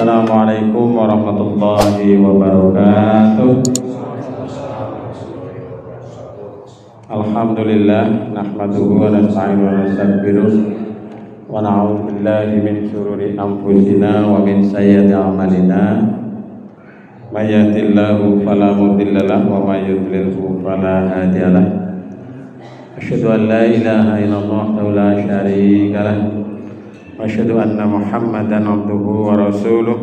Assalamualaikum warahmatullahi wabarakatuh. Alhamdulillah nahmaduhu wa nasta'inuhu wa nastaghfiruh wa na'udzu billahi min shururi anfusina wa min sayyiati a'malina. May yahdihillahu fala mudilla lahu wa may yudlilhu fala hadiya lahu. Asyhadu an la ilaha illallah wa la syarika lahu. Asyhadu anna Muhammadan abduhu wa rasuluh.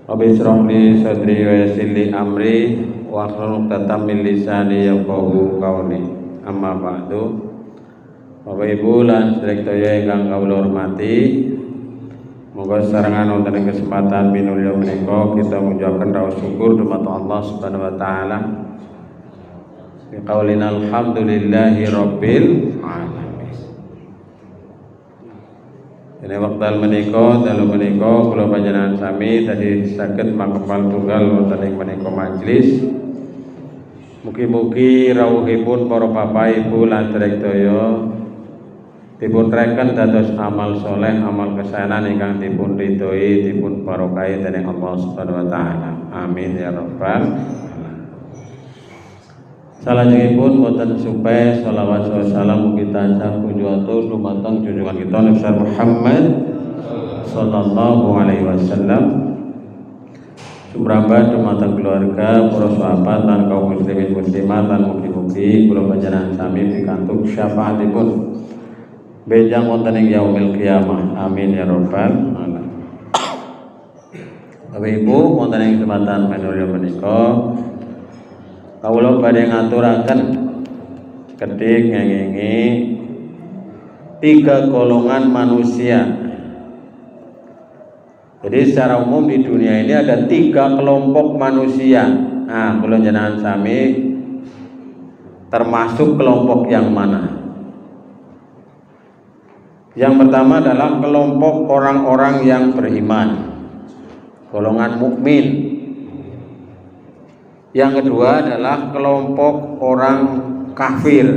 Rabbi shrah li sadri wa yassir li amri wa hlul 'uqdatam min lisani yafqahu qawli. Amma ba'du. Bapak Ibu lan sedherek ingkang kawula hormati, monggo sarengan wonten ing kesempatan minulya menika kita mengucapkan raos syukur dumateng Allah Subhanahu wa taala. Bi qaulina alhamdulillahi rabbil alamin. Ini wekdal menika dalu menika kula panjenengan sami tadi saged makempal tunggal wonten ing menika majelis. Mugi-mugi rawuhipun para bapak ibu lan sedherek dipun reken dados amal soleh, amal kesaenan ingkang dipun ridhoi, dipun barokahi dening Allah Subhanahu wa taala. Amin ya rabbal alamin. Salajengipun boten supe shalawat salam mugi tansah kunjuwatur dumateng junjungan kita Nabi Muhammad sallallahu alaihi wasallam. Sumrambah dumateng keluarga, para sahabat lan kaum muslimin muslimat lan mugi-mugi kula panjenengan sami pikantuk syafaatipun benjang wonten ing yaumil qiyamah. Amin ya rabbal alamin. Bapak Ibu, wonten ing kesempatan menulya menika kawula badhe ngaturaken kedik ngengi tiga golongan manusia. Jadi secara umum di dunia ini ada tiga kelompok manusia. Nah, kula jenengan sami termasuk kelompok yang mana? Yang pertama adalah kelompok orang-orang yang beriman, golongan mukmin. Yang kedua adalah kelompok orang kafir.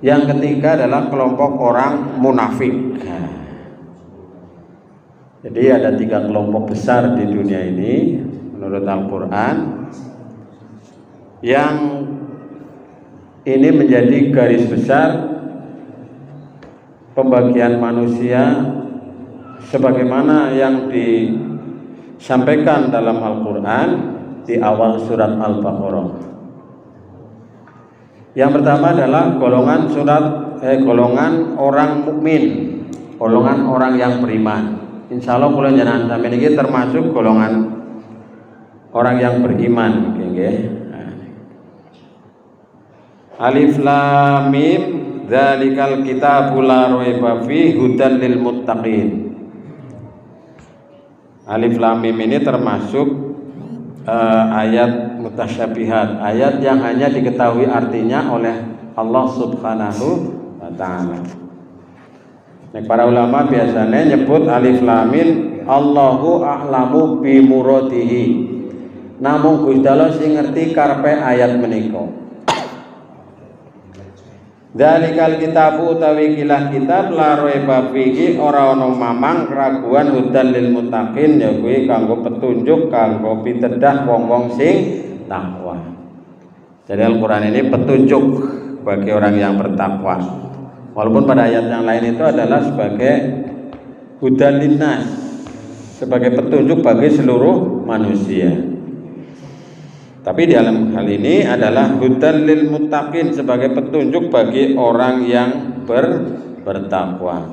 Yang ketiga adalah kelompok orang munafik. Jadi ada tiga kelompok besar di dunia ini menurut Al-Quran, yang ini menjadi garis besar pembagian manusia sebagaimana yang disampaikan dalam Al-Quran di awal surat Al-Baqarah. Yang pertama adalah golongan orang mukmin, golongan orang yang beriman. Insya Allah kula jenengan sampeyan iki termasuk golongan orang yang beriman, nggih. Alif lam mim dzalikal kitabul la raiba fihi hudan lil muttaqin. Alif lam mim ini termasuk ayat mutasyabihat, ayat yang hanya diketahui artinya oleh Allah Subhanahu wa taala. Nek para ulama biasanya nyebut alif lam mim Allahu a'lamu bi muradihi. Namung Gusti Allah sing ngerti karepe ayat menika. Dzalikal kitabu utawi kilah kitab la raiba fihi ora ana mamang keraguan hudan lil muttaqin, ya kuwi kanggo petunjuk kanggo pitedah wong-wong sing takwa. Jadi Al-Qur'an ini petunjuk bagi orang yang bertakwa. Walaupun pada ayat yang lain itu adalah sebagai hudan linnas, sebagai petunjuk bagi seluruh manusia. Tapi dalam hal ini adalah hudan lil muttaqin, sebagai petunjuk bagi orang yang bertakwa.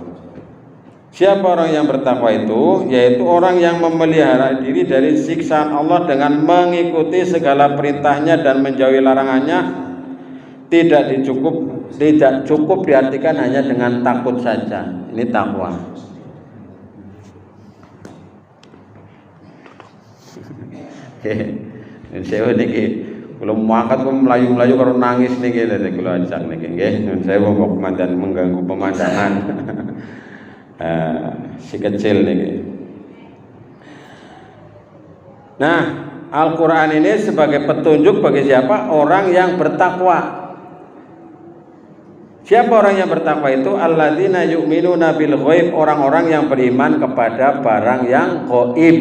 Siapa orang yang bertakwa itu? Yaitu orang yang memelihara diri dari siksaan Allah dengan mengikuti segala perintahnya dan menjauhi larangannya. Tidak cukup diartikan hanya dengan takut saja. Ini takwa. Saya niki belum mangkat kok melayu-melayu karo nangis niki lha kula ajak niki nggih. Saya mau komandan mengganggu pemandangan. Si kecil niki. Nah, Al-Qur'an ini sebagai petunjuk bagi siapa? Orang yang bertakwa. Siapa orang yang bertakwa itu? Alladzina yu'minuna bil ghaib, orang-orang yang beriman kepada barang yang ghaib.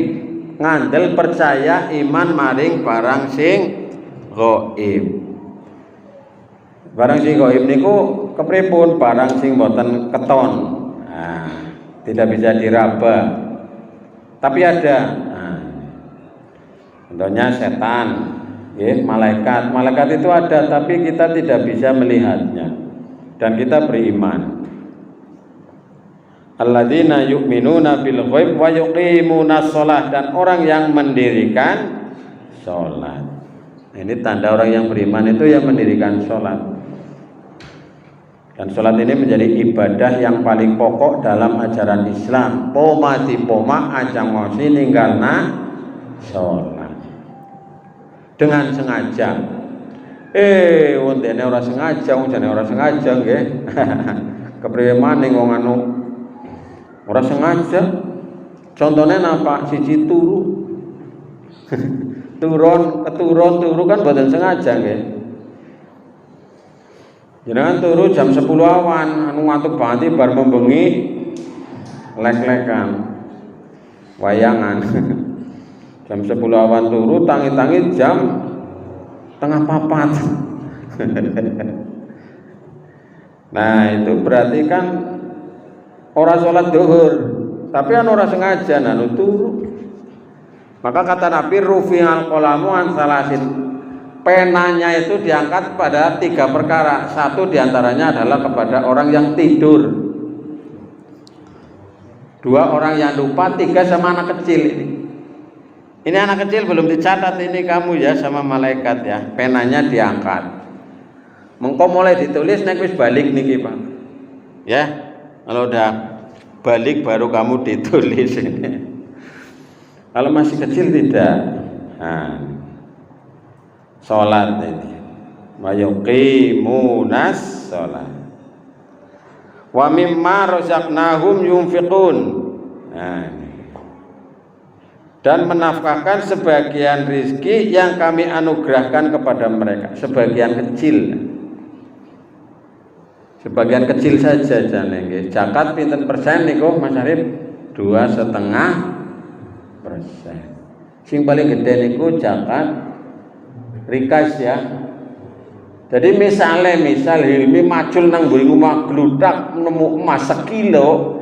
Ngandel percaya iman maring barang sing ghaib. Barang sing ghaib niku kepripun? Barang sing boten keton. Nah, tidak bisa diraba. Tapi ada. Nah, contohnya setan, malaikat. Malaikat itu ada tapi kita tidak bisa melihatnya. Dan kita beriman. Alladzina yu'minuna bil ghaib wa yuqimunas shalah, dan orang yang mendirikan salat. Ini tanda orang yang beriman itu yang mendirikan salat. Dan salat ini menjadi ibadah yang paling pokok dalam ajaran Islam. Poma dipoma ajang ngosi ninggalna salat. Dengan sengaja. Wontene ora sengaja, jane ora sengaja nggih. Kepriye maning wong anu ora sengaja. Contohnya napa? Siji turu. Turu kan boten sengaja nggih. Jenengan turu jam 10 awan, anu ngantuk banget bar membengi lek-lekan. Wayangan. Jam 10 awan turu, tangi-tangi jam tengah papat. Nah itu berarti kan orang sholat duhur, tapi kan orang sengaja nanu turu. Maka kata Nabi, rufi'al qalamu an salasin, penanya itu diangkat pada 3 perkara. Satu diantaranya adalah kepada orang yang tidur, 2 orang yang lupa, 3 sama anak kecil ini. Ini anak kecil belum dicatat ini kamu ya sama malaikat ya. Penanya diangkat. Mengko mulai ditulis nek wis balik niki, Pak. Ya. Kalau udah balik baru kamu ditulis ini. Kalau masih kecil tidak. Nah. Salat ini. Wa yuqimunas shalah. Wa mimma razaqnahum yunfiqun. Nah. Dan menafkahkan sebagian rizki yang kami anugerahkan kepada mereka, sebagian kecil saja jane. Zakat pinten persen niku Mas Arif? 2,5%. Sing paling gede niku zakat rikas ya. Jadi misal Hilmi macul nang mburi omah gludak nemu emas 1 kilo.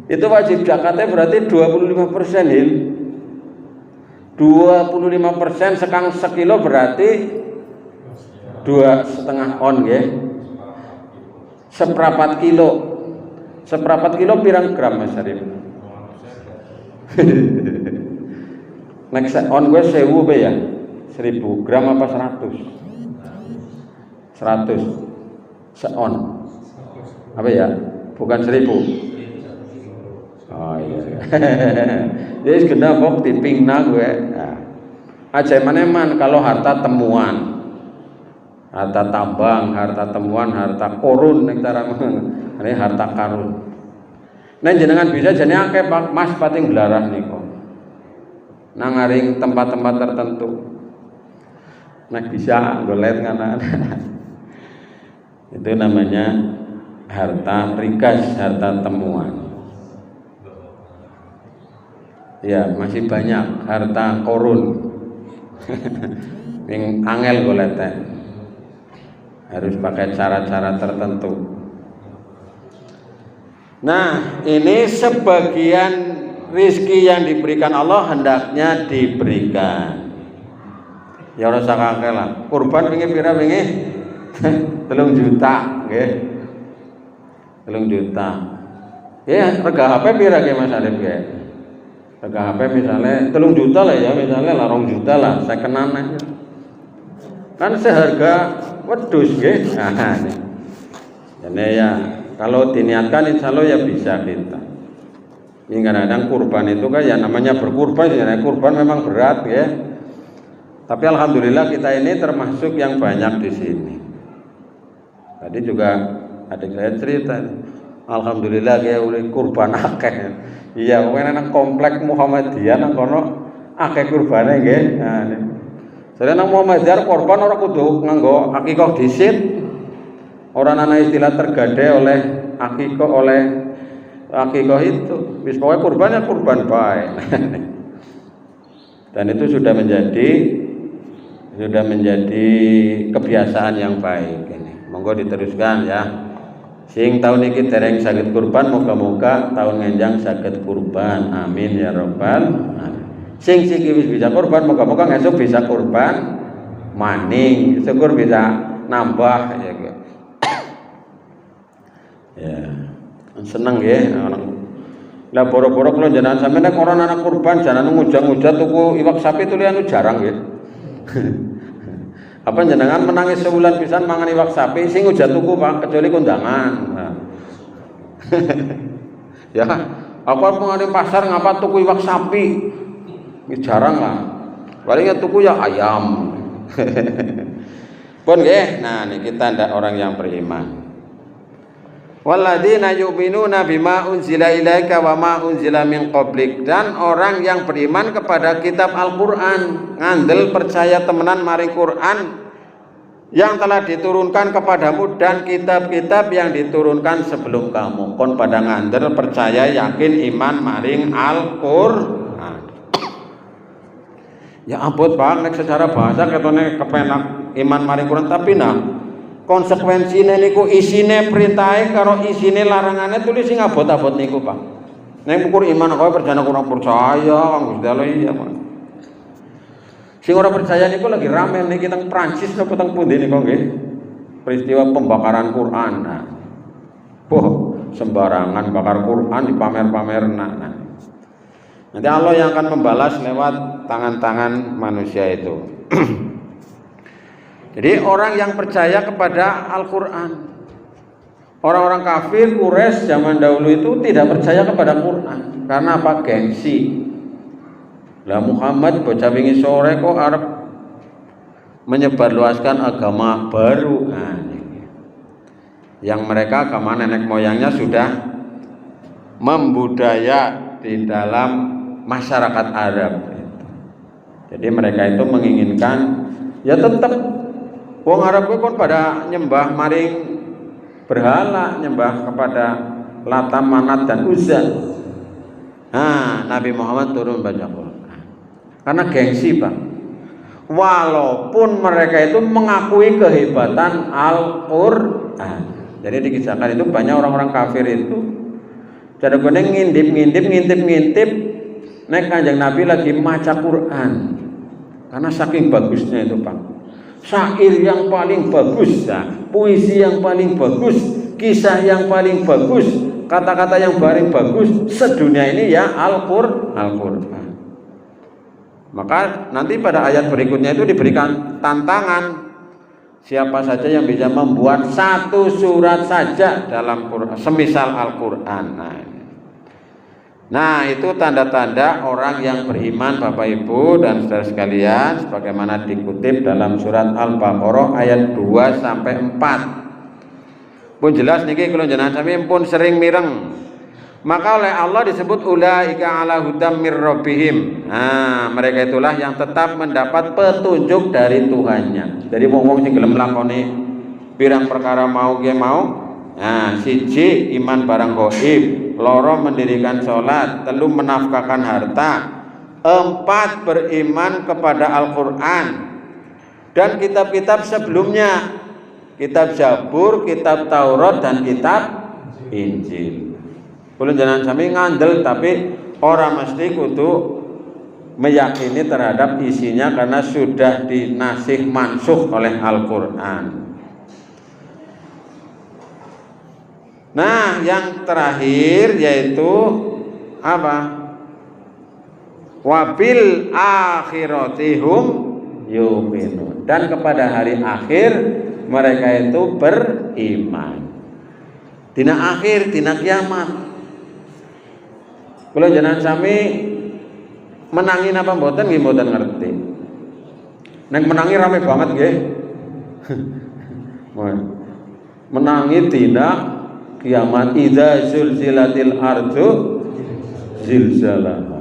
Itu wajib zakatnya berarti 25%, Hil. 25% sekang sekilo berarti 2,5 on ya. Seperempat kilo pirang gram Mas Arif? Nek on gue 1000 be ya. 1000 gram apa 100? 100 seon. Apa ya? Bukan 1000. Oh iya. Jadi kena bok tipingna gue. Nah, aja maneman kalau harta temuan, harta tambang, harta temuan, harta korun nek tarang. Ini harta karun. Nah jenengan bisa jane akeh Pak Mas pating belarah niku. Nang ngaring tempat-tempat tertentu. Nek bisa golet ngana. Itu namanya harta rikas, harta temuan. Ya masih banyak harta korun yang angel golete, harus pakai cara-cara tertentu. Nah ini sebagian rizki yang diberikan Allah hendaknya diberikan. Ya ora usah kakek lah. Kurban wingi pira wingi? 3 juta, nggih. 3 juta. Ya rega HP pira ge Mas Arif ge? Harga HP misalnya 3 juta lah ya, misalnya lah 2 juta lah, saya kenal aja. Kan seharga wedhus nggih. Nah, ini. Jadi ya kalau diniatkan insya Allah ya bisa kita. Ini kadang-kadang kurban itu kan ya namanya berkurban, ya kurban memang berat ya. Tapi alhamdulillah kita ini termasuk yang banyak di sini. Tadi juga adik saya cerita, alhamdulillah ya udah kurban akeh. Iya, pokoknya nang komplek Muhammadiyah nang kono akeh kurbane nggih. Nah, Jare nang Muhammadiyah korban ora kudu nganggo akikah dhisit. Ora ana istilah tergadai oleh akikah itu. Wis pokoke kurban ya kurban bae. Dan itu sudah menjadi kebiasaan yang baik ini. Monggo diteruskan ya. Sing tahun ini dereng saged kurban, moga-moga tahun ngenjang saged kurban. Amin ya rabbal alamin. Sing wis bisa kurban, moga-moga esuk bisa kurban maning, syukur bisa nambah ya. Ya. Seneng nggih orang. Lah boro-boro kula jenengan sampeyan nek ora ana kurban jangan ngujang-ujat tuku iwak sapi itu lianu jarang nggih. Apa jenengan menangis sebulan pisan mangan iwak sapi sing ujat tuku Pak kecuali kondangan. Nah. Ya, apa mengenai pasar ngapa tuku iwak sapi? Ini jarang lah. Palingnya tuku ya ayam. Pun nggih, nah ini kita ndak orang yang beriman. Walladzina yu'minuna bima unzila ilaika wa ma unzila min qablik, dan orang yang beriman kepada kitab Al-Qur'an, ngandel percaya temenan maring Qur'an yang telah diturunkan kepadamu dan kitab-kitab yang diturunkan sebelum kamu. Kon pada ngandel percaya yakin iman maring Al-Qur'an. Ya ampun Pak, nek secara bahasa ketone kepenak iman maring Qur'an, tapi nah konsekuensine niku isine perintahe karo isine larangane tulis sing abot-abot niku Pak. Nek ukur iman kowe perjane kurang percaya kang Gusti Allah iya Pak. Sing ora percaya niku lagi rame niki teng Prancis napa teng pundi niku nggih. Peristiwa pembakaran Quran. Nah. Sembarangan bakar Quran dipamer-pamerna. Nah. Nanti Allah yang akan membalas lewat tangan-tangan manusia itu. Jadi orang yang percaya kepada Al-Quran, orang-orang kafir Quraisy zaman dahulu itu tidak percaya kepada Quran karena apa? Gengsi. Lah Muhammad bocah wingi sore kok arep menyebarluaskan agama baru. Nah, yang mereka agama nenek moyangnya sudah membudaya di dalam masyarakat Arab. Jadi mereka itu menginginkan ya tetap wong Arab itu kan pada nyembah maring berhala, nyembah kepada Latam, Manat dan Uzza. Nah, Nabi Muhammad turun baca Quran. Karena gengsi, Pak. Walaupun mereka itu mengakui kehebatan Al-Qur'an. Jadi dikisahkan itu banyak orang-orang kafir itu cara guneng ngintip nek Kanjeng Nabi lagi maca Quran. Karena saking bagusnya itu, Pak. Syair yang paling bagus, puisi yang paling bagus, kisah yang paling bagus, kata-kata yang paling bagus sedunia ini ya Al-Qur'an. Maka nanti pada ayat berikutnya itu diberikan tantangan siapa saja yang bisa membuat satu surat saja dalam Quran, semisal Al-Qur'an. Nah, itu tanda-tanda orang yang beriman Bapak Ibu dan saudara sekalian sebagaimana dikutip dalam surat Al-Baqarah ayat 2 sampai 4. Pun jelas niki kula jenengan sami pun sering mireng. Maka oleh Allah disebut ulaika ala hudam mir rabbihim. Nah, mereka itulah yang tetap mendapat petunjuk dari Tuhannya. Jadi wong-wong sing gelem lakoni pirang perkara mau ge mau. Nah, siji iman barang gaib, loro mendirikan sholat, telu menafkahkan harta, 4 beriman kepada Al-Quran dan kitab-kitab sebelumnya, kitab Zabur, kitab Taurat dan kitab Injil. Kulo jangan sami ngandel tapi orang mesti kudu meyakini terhadap isinya karena sudah dinasih mansukh oleh Al-Quran. Nah, yang terakhir yaitu apa? Wabil akhiratihum yuqinun. Dan kepada hari akhir mereka itu beriman. Dina akhir, dina kiamat. Kula jenengan sami menangi napa mboten nggih mboten ngerti. Nek menangi rame banget nggih. Menangi dina kiamat idza zulzilatil ardu zilzalaha.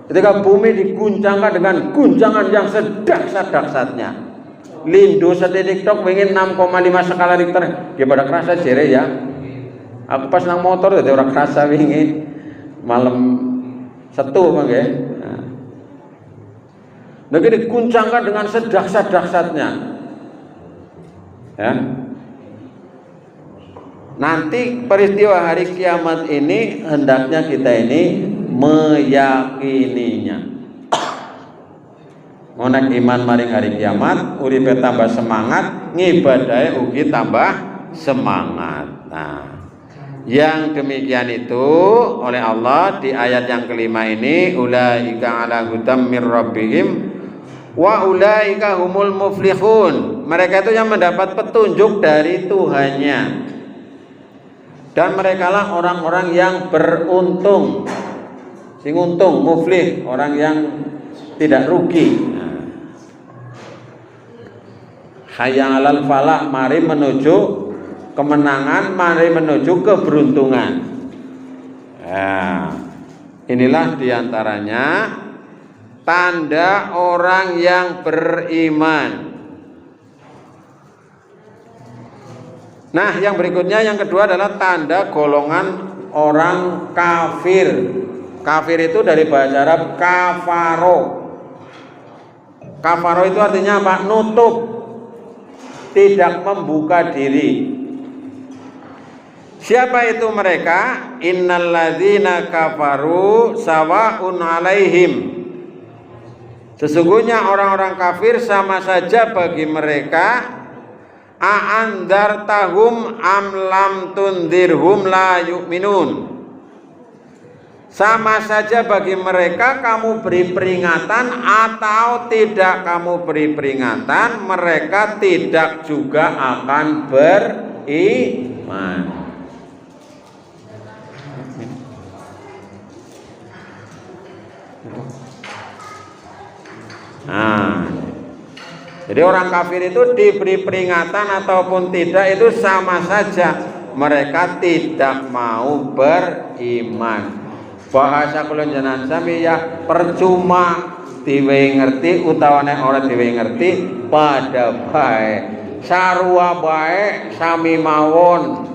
Ketika bumi diguncangkan dengan guncangan yang sedahsyat-dahsyatnya. Lindo setitik tok pengen 6,5 skala Richter. Dia pada kerasa jere ya. Aku pas nang motor dadi ora kerasa wingi malam Setu Bang ya. Nah, diguncangkan dengan sedahsyat-dahsyatnya. Ya. Nanti peristiwa hari kiamat ini hendaknya kita ini meyakininya. Ngonek iman maring hari kiamat, uripe tambah semangat, ngibadahe ugi tambah semangat. Nah, yang demikian itu oleh Allah di ayat yang kelima ini, ulaika ala hudam mir rabbihim wa ulaika humul muflihun. Mereka itu yang mendapat petunjuk dari Tuhannya. Dan merekalah orang-orang yang beruntung. Sing untung, muflih, orang yang tidak rugi. Hayya 'alal falah, mari menuju kemenangan, mari menuju keberuntungan. Nah, inilah diantaranya tanda orang yang beriman. Nah, yang berikutnya yang kedua adalah tanda golongan orang kafir. Kafir itu dari bahasa Arab kafaro. Kafaro itu artinya apa? Nutup, tidak membuka diri. Siapa itu mereka? Innalladzina kafaru sawa'un 'alaihim. Sesungguhnya orang-orang kafir sama saja bagi mereka. A'andartahum am lam tundirhum la yu'minun. Sama saja bagi mereka kamu beri peringatan atau tidak kamu beri peringatan, mereka tidak juga akan beriman. Nah, jadi orang kafir itu diberi peringatan ataupun tidak itu sama saja, mereka tidak mau beriman. Bahasa kula jenengan sami ya percuma diwehi ngerti utawane ora diwehi ngerti pada bae. Sarua bae sami mawon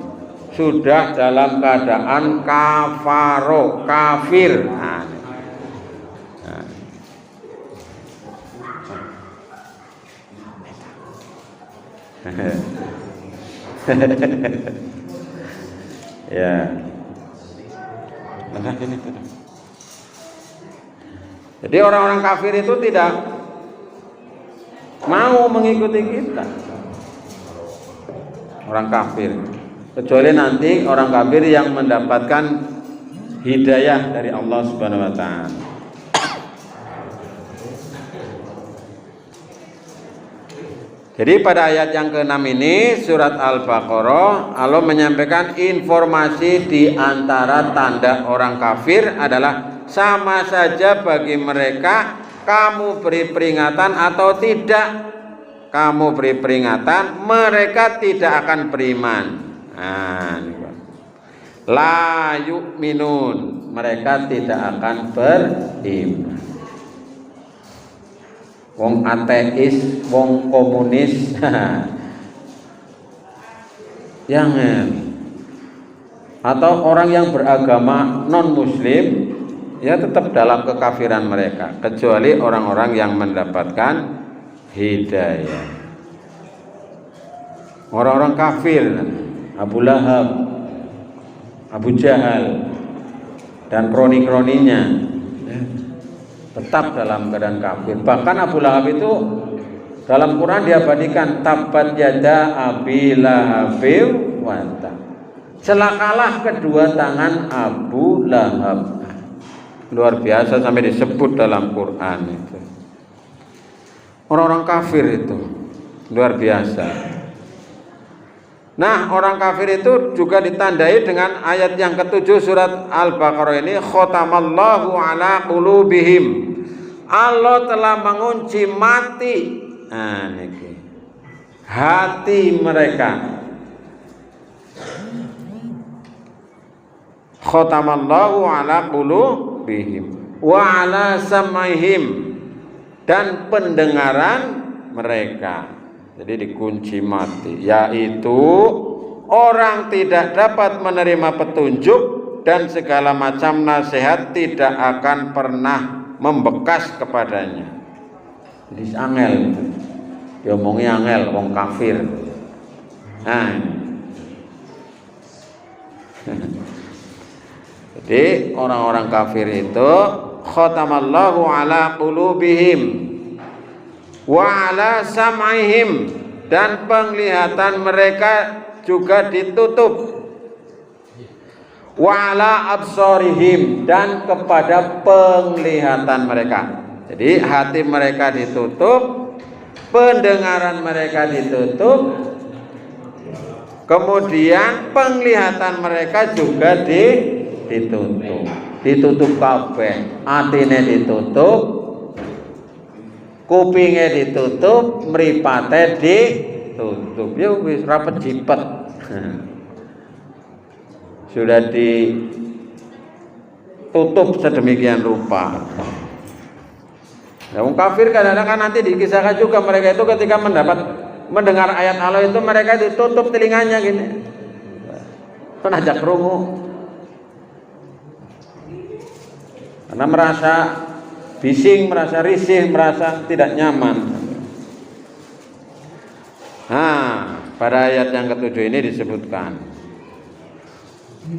sudah dalam keadaan kafaro, kafir. Ya. Jadi orang-orang kafir itu tidak mau mengikuti kita. Orang kafir. Kecuali nanti orang kafir yang mendapatkan hidayah dari Allah Subhanahu wa taala. Jadi pada ayat yang ke-6 ini surat Al-Baqarah Allah menyampaikan informasi di antara tanda orang kafir adalah sama saja bagi mereka kamu beri peringatan atau tidak kamu beri peringatan mereka tidak akan beriman. Nah, la yu'minun, mereka tidak akan beriman. Wong ateis, wong komunis, jangan. Atau orang yang beragama non muslim, ya tetap dalam kekafiran mereka, kecuali orang-orang yang mendapatkan hidayah. Orang-orang kafir, Abu Lahab, Abu Jahal, dan kroni-kroninya tetap dalam keadaan kafir. Bahkan Abu Lahab itu dalam Quran diabadikan tabat yada Abi Lahabin wa tab. Celakalah kedua tangan Abu Lahab. Luar biasa sampai disebut dalam Quran itu. Orang-orang kafir itu luar biasa. Nah, orang kafir itu juga ditandai dengan ayat yang ke-7 surat Al-Baqarah ini, khatamallahu ala qulubihim. Allah telah mengunci mati hati mereka. Khatamallahu ala qulubihim. wa ala sam'ihim, dan pendengaran mereka. Jadi dikunci mati, yaitu orang tidak dapat menerima petunjuk dan segala macam nasihat tidak akan pernah membekas kepadanya. Jadi angel, diomongi angel, wong kafir. Nah, jadi orang-orang kafir itu khatamallahu ala qulubihim wa ala sam'ihim, dan penglihatan mereka juga ditutup, wa ala absarihim, dan kepada penglihatan mereka. Jadi hati mereka ditutup, pendengaran mereka ditutup, kemudian penglihatan mereka juga ditutup kabeh, atine ditutup, kupinge ditutup, mripate ditutup. Ya wis rapet jipet. Sudah ditutup sedemikian rupa. Nah, kafir kadang-kadang nanti dikisahkan juga mereka itu ketika mendengar ayat Allah itu mereka ditutup telinganya gini. Penajak krungu. Karena merasa bising, merasa risih, merasa tidak nyaman. Nah, pada ayat yang ketujuh ini disebutkan,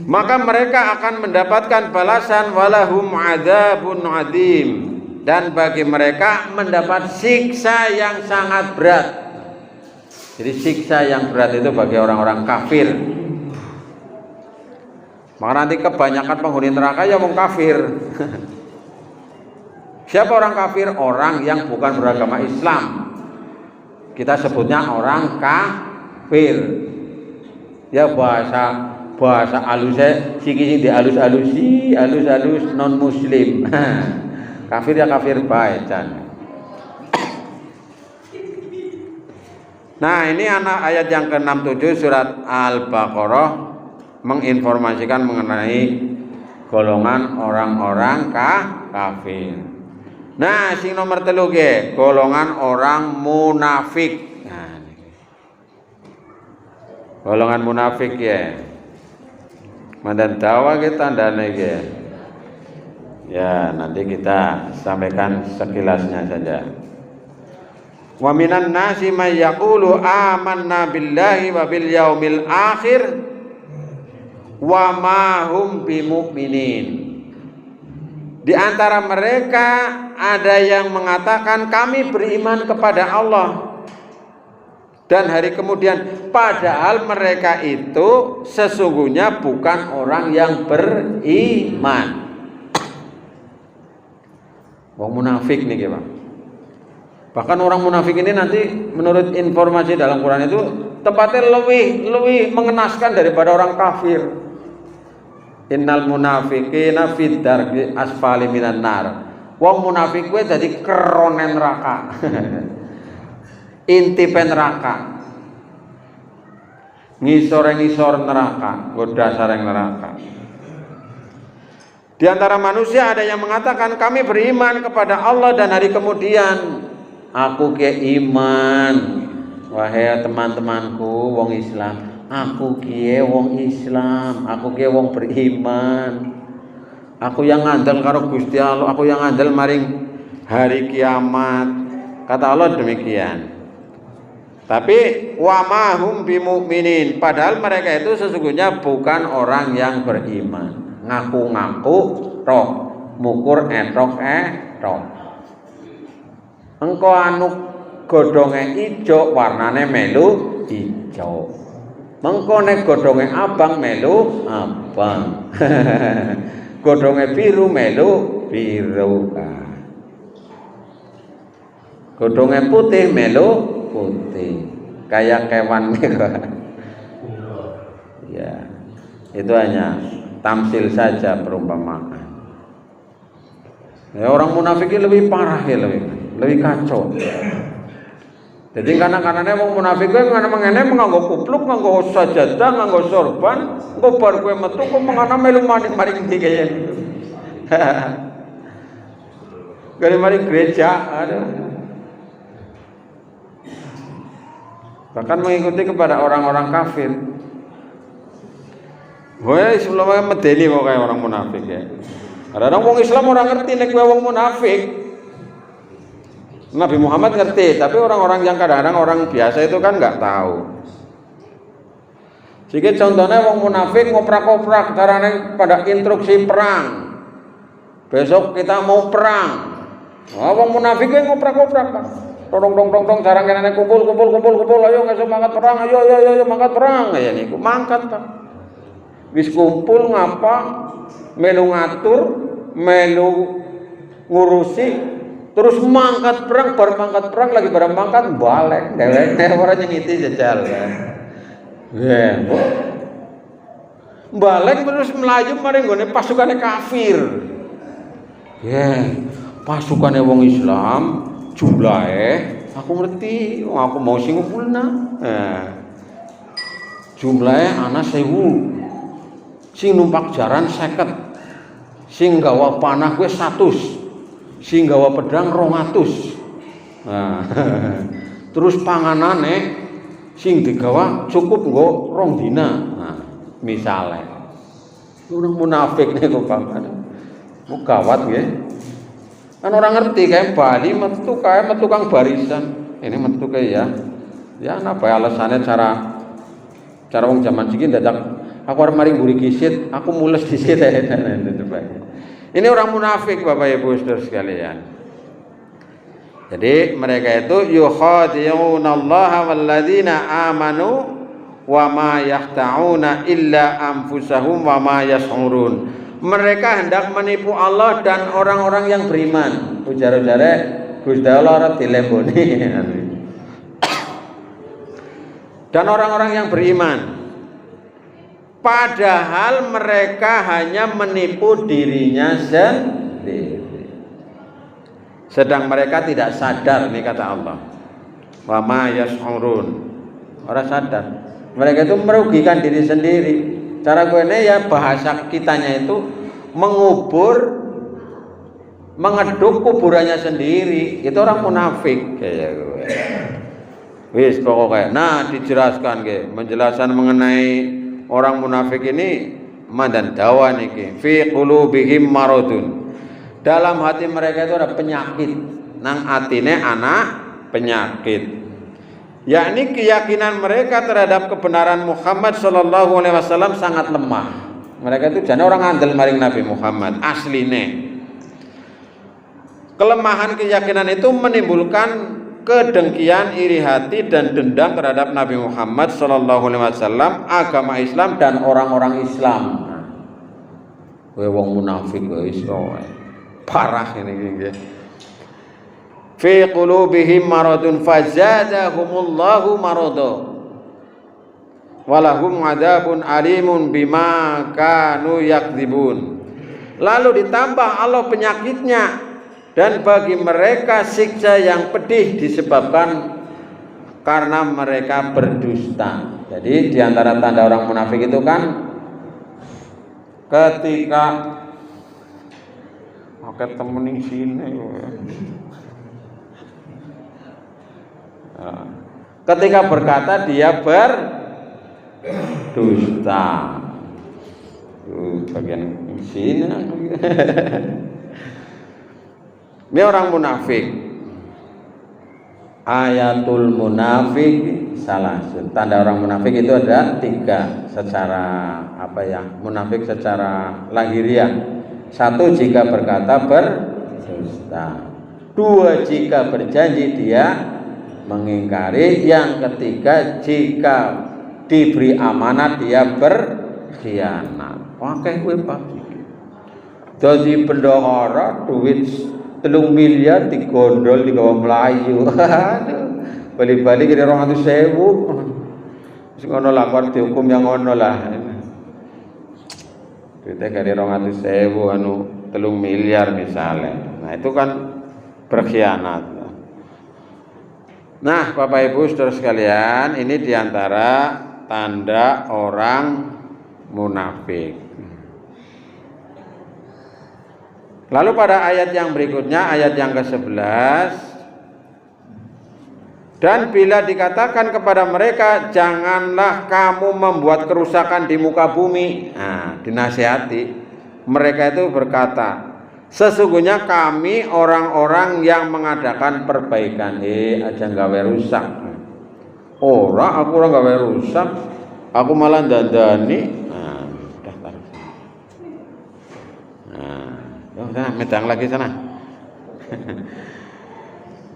maka mereka akan mendapatkan balasan walahum adzabun adim, dan bagi mereka mendapat siksa yang sangat berat. Jadi siksa yang berat itu bagi orang-orang kafir. Maka nanti kebanyakan penghuni neraka ya wong kafir. Siapa orang kafir? Orang yang bukan beragama Islam. Kita sebutnya orang kafir. Ya bahasa halusnya sing dihalus-halusi, halus-halus non muslim. Kafir ya kafir baik. Nah, ini ayat yang ke-67 surat Al-Baqarah menginformasikan mengenai golongan orang-orang kafir. Nah, sing nomor 3 ge, golongan orang munafik. Nah, golongan munafik ya. Mandan dawa kita tandane ge. Ya, nanti kita sampaikan sekilasnya saja. Wa minan nasi may yaqulu amanna billahi wa bil yaumil akhir wa ma hum bimumin. Di antara mereka ada yang mengatakan kami beriman kepada Allah dan hari kemudian, padahal mereka itu sesungguhnya bukan orang yang beriman. Wong munafik nih, Bang. Bahkan orang munafik ini nanti menurut informasi dalam Quran itu tempatnya lebih mengenaskan daripada orang kafir. Innal munafiqina fid darki asfali minan nar. Wong munafik kuwi dadi keronen neraka. Inti neraka. Ngisor neraka, nggo dasar neraka. Di antara manusia ada yang mengatakan kami beriman kepada Allah dan hari kemudian. Aku ke iman, wahai teman-temanku wong Islam. Aku kie wong Islam, aku kie wong beriman. Aku yang ngandel karo Gusti Allah, aku yang ngandel maring hari kiamat. Kata Allah demikian. Tapi wa ma hum bimumin, padahal mereka itu sesungguhnya bukan orang yang beriman. Ngaku-ngaku roh, mukur etok. Engko anu godhonge ijo warnane melu ijo. Mengko nek godhonge abang melu abang. Godhonge biru melu biru. Godhonge putih melu putih. Kayak kewan merah. Ya. Itu hanya tamsil saja, perumpamaan. Ya, orang munafik lebih parah ya, lebih kacau. Jadi karena wong munafik kuwi mengene menganggo kupluk, nganggo sajadah, nganggo sorban, engko bar kowe metu kok mengana melu maring ndi kaya. Kali mari gereja, aduh. Bahkan mengikuti kepada orang-orang kafir. Wah, sebelumnya medeni kok kayak orang munafik ya. Kadang-kadang wong Islam orang ngerti nek kowe wong munafik. Nabi Muhammad ngerti, tapi orang-orang yang kadang-kadang orang biasa itu kan nggak tahu. Jadi contohnya wong munafik ngoprak-oprak caranya pada instruksi perang. Besok kita mau perang. Wah, wong munafik ngoprak-oprak Pak. Dong jarang kene kumpul, ayo ngesuk mangkat perang, ayo mangkat perang. Ya niku mangkat Pak. Wis kumpul ngapa melu ngatur, melu ngurusi, terus mangkat perang, bar mangkat perang lagi barang mangkat balik, dheweke ora nyengiti jajal. Ya, balik terus melaju mari nggone pasukane kafir. Ya, pasukane wong Islam jumlahe aku ngerti, aku mau sing ngumpulna. Jumlahe ana 1000. Sing numpak jaran 50, sing gawa panah kuwi 100, sing gawa pedang 200. Nah, terus panganane sing digawa cukup nggo 2 dina. Nah, misale orang munafik niku Bapak. Mu gawat nggih. Kan orang ngerti kayak Bali metu kae metu kang barisan. Ini metu kae ya. Ya napa alasannya cara wong zaman siki dadak aku harus mari mburi kisit, aku mules disit ya. Ini orang munafik Bapak Ibu Saudara sekalian. Jadi mereka itu yukhadi'unallaha walladzina amanu wa ma yakhta'una illa anfusahum wa ma yash'urun. Mereka hendak menipu Allah dan orang-orang yang beriman. Ujar-ujare Gusti Allah ora dilemboni. Dan orang-orang yang beriman. Padahal mereka hanya menipu dirinya sendiri. Sedang mereka tidak sadar, ini kata Allah. Wa ma yash'urun. Orang sadar. Mereka itu merugikan diri sendiri. Cara gue ini ya bahasa kitanya itu mengubur, mengeduk kuburannya sendiri. Itu orang munafik kayak gue. Wis pokoknya. Nah, dijelaskan ke, menjelaskan mengenai orang munafik ini mandan dawa niki fi qulubihim maradun. Dalam hati mereka itu ada penyakit. Nang atine anak penyakit. Yakni keyakinan mereka terhadap kebenaran Muhammad sallallahu alaihi wasallam sangat lemah. Mereka itu jane orang ngandel maring Nabi Muhammad asline. Kelemahan keyakinan itu menimbulkan kedengkian, iri hati dan dendam terhadap Nabi Muhammad sallallahu alaihi wasallam, agama Islam dan orang-orang Islam. Kowe wong munafik wis parah ini nggih. Fi qulubihim maradun fazadahumullahu marada. Walahum adzabun alimun bima kanu yakdzibun. Lalu ditambah Allah penyakitnya dan bagi mereka siksa yang pedih disebabkan karena mereka berdusta. Jadi di antara tanda orang munafik itu kan ketika ketemu ning sini ketika berkata dia berdusta. Bagian sini ini orang munafik. Ayatul munafik salah. Tanda orang munafik itu ada 3 secara munafik secara lahiriah. 1 jika berkata berdusta. 2 jika berjanji dia mengingkari. Yang ketiga jika diberi amanat dia berkhianat. Pakai kowe Pak. Jadi bendahara duit 3 miliar digondol digawa Melayu. Aduh. Bali-bali kira 200.000. Wis ngono lah kon dihukum yang ngono lah. Duitnya kali 200.000 3 miliar misalnya. Nah itu kan berkhianat. Nah Bapak Ibu Saudara sekalian, ini diantara tanda orang munafik. Lalu pada ayat yang berikutnya, ayat yang ke-11, dan bila dikatakan kepada mereka, janganlah kamu membuat kerusakan di muka bumi. Nah, dinasihati. Mereka itu berkata, sesungguhnya kami orang-orang yang mengadakan perbaikan. Aja gawe rusak. Ora, aku orang gawe rusak. Aku malah dandani. Sana, medang lagi sana.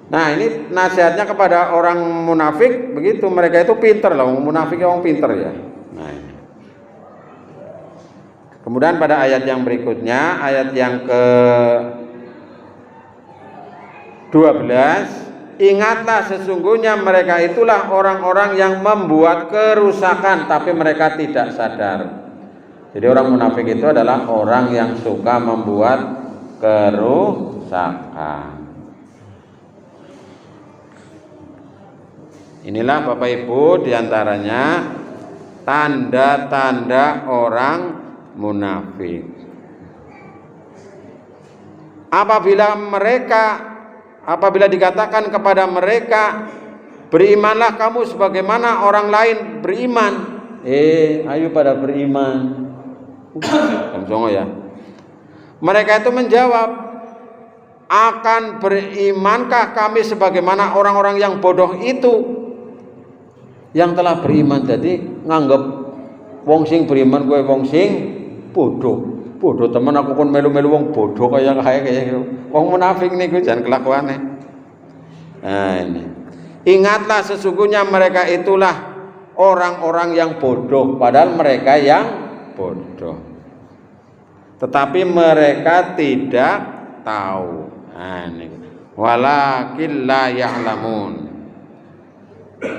Nah, ini nasihatnya kepada orang munafik begitu. Mereka itu pinter loh, munafik orang pinter ya. Nah, ini. Kemudian pada ayat yang berikutnya, ayat yang ke-12, ingatlah sesungguhnya mereka itulah orang-orang yang membuat kerusakan tapi mereka tidak sadar. Jadi orang munafik itu adalah orang yang suka membuat kerusakan. Inilah Bapak Ibu diantaranya tanda-tanda orang munafik. Apabila dikatakan kepada mereka, berimanlah kamu sebagaimana orang lain beriman. Ayo pada beriman. Ya. Mereka itu menjawab, akan berimankah kami sebagaimana orang-orang yang bodoh itu yang telah beriman? Jadi nganggep wong sing beriman gue wong sing bodoh teman, aku pun melu-melu wong bodoh kayak wong munafik niku jan kelakuane. Nah, ini ingatlah sesungguhnya mereka itulah orang-orang yang bodoh, padahal mereka yang bodoh tetapi mereka tidak tahu. Nah, ini walakin la ya'lamun.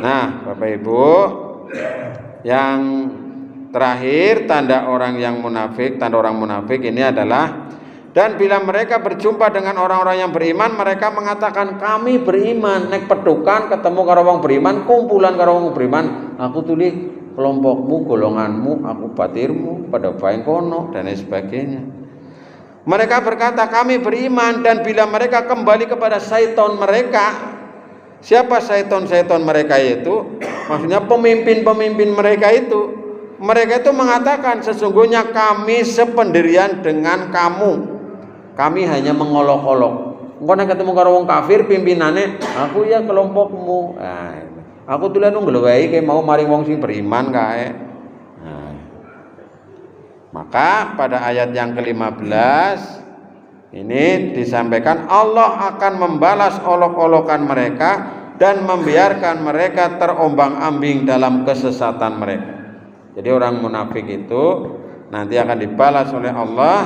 Nah, Bapak Ibu, yang terakhir tanda orang munafik ini adalah, dan bila mereka berjumpa dengan orang-orang yang beriman, mereka mengatakan kami beriman. Nek pedukan ketemu karo wong beriman, kumpulan karo wong beriman, aku tulis kelompokmu, golonganmu, aku batirmu, pada baeng kono dan sebagainya. Mereka berkata kami beriman, dan bila mereka kembali kepada syaitan mereka, siapa syaitan mereka itu? Maksudnya pemimpin mereka itu. Mereka itu mengatakan sesungguhnya kami sependirian dengan kamu. Kami hanya mengolok-olok. Engko nek ketemu karo wong kafir pimpinane, aku ya kelompokmu. Aku tulen ngglewehi kayak mau maring wong sing beriman kae. Maka pada ayat yang ke-15 ini disampaikan Allah akan membalas olok-olokan mereka dan membiarkan mereka terombang-ambing dalam kesesatan mereka. Jadi orang munafik itu nanti akan dibalas oleh Allah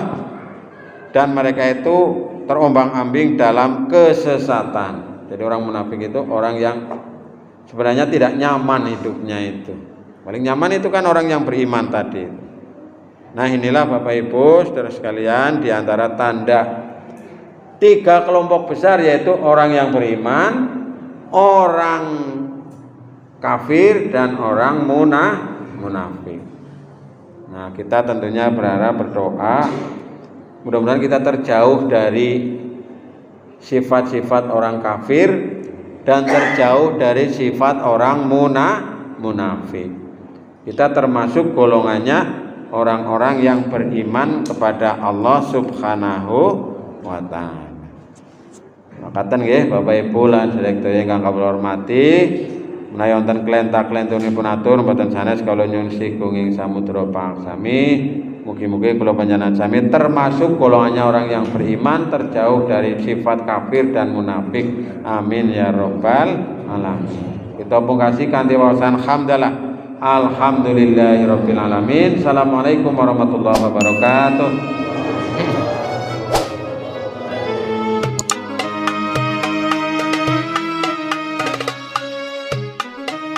dan mereka itu terombang-ambing dalam kesesatan. Jadi orang munafik itu orang yang sebenarnya tidak nyaman hidupnya itu. Paling nyaman itu kan orang yang beriman tadi. Nah, inilah Bapak Ibu saudara sekalian, di antara tanda 3 kelompok besar, yaitu orang yang beriman, orang kafir, dan orang munafik. Nah, kita tentunya berharap, berdoa mudah-mudahan kita terjauh dari sifat-sifat orang kafir dan terjauh dari sifat orang munafik. Kita termasuk golongannya orang-orang yang beriman kepada Allah Subhanahu wa taala. Makaten nggih Bapak Ibu lan sedherek ingkang kawula hormati, menawi wonten klenta-klentunipun atur mboten sanes kula nyuwun sigung ing samudra pangsami. Mugi-mugi kula panjenengan sami termasuk golongannya orang yang beriman, terjauh dari sifat kafir dan munafik. Amin ya rabbal alamin. Kita pungkasi kanthi wawasan hamdalah. Alhamdulillahirabbil alamin. Assalamualaikum warahmatullahi wabarakatuh.